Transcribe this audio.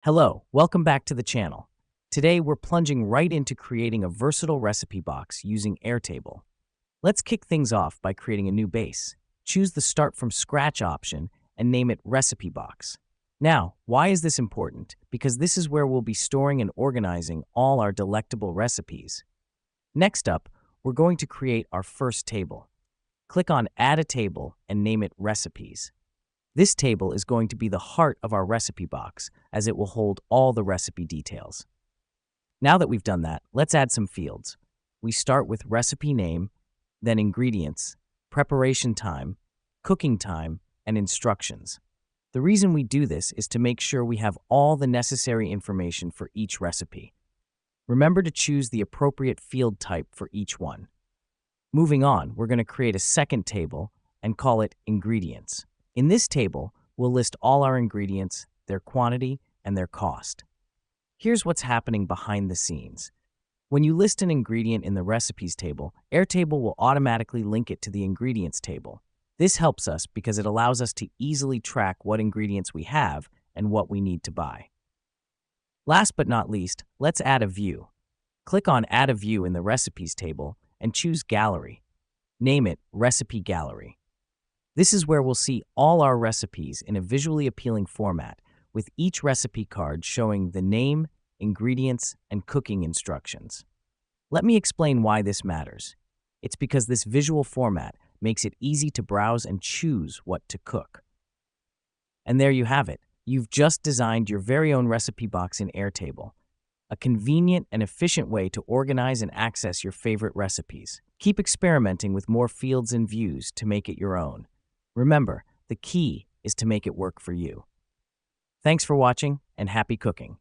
Hello, welcome back to the channel. Today we're plunging right into creating a versatile recipe box using Airtable. Let's kick things off by creating a new base. Choose the Start from Scratch option and name it Recipe Box. Now, why is this important? Because this is where we'll be storing and organizing all our delectable recipes. Next up, we're going to create our first table. Click on Add a Table and name it Recipes. This table is going to be the heart of our recipe box, as it will hold all the recipe details. Now that we've done that, let's add some fields. We start with recipe name, then ingredients, preparation time, cooking time, and instructions. The reason we do this is to make sure we have all the necessary information for each recipe. Remember to choose the appropriate field type for each one. Moving on, we're going to create a second table and call it Ingredients. In this table, we'll list all our ingredients, their quantity, and their cost. Here's what's happening behind the scenes. When you list an ingredient in the Recipes table, Airtable will automatically link it to the Ingredients table. This helps us because it allows us to easily track what ingredients we have and what we need to buy. Last but not least, let's add a view. Click on Add a View in the Recipes table and choose Gallery. Name it Recipe Gallery. This is where we'll see all our recipes in a visually appealing format, with each recipe card showing the name, ingredients, and cooking instructions. Let me explain why this matters. It's because this visual format makes it easy to browse and choose what to cook. And there you have it. You've just designed your very own recipe box in Airtable, a convenient and efficient way to organize and access your favorite recipes. Keep experimenting with more fields and views to make it your own. Remember, the key is to make it work for you. Thanks for watching and happy cooking.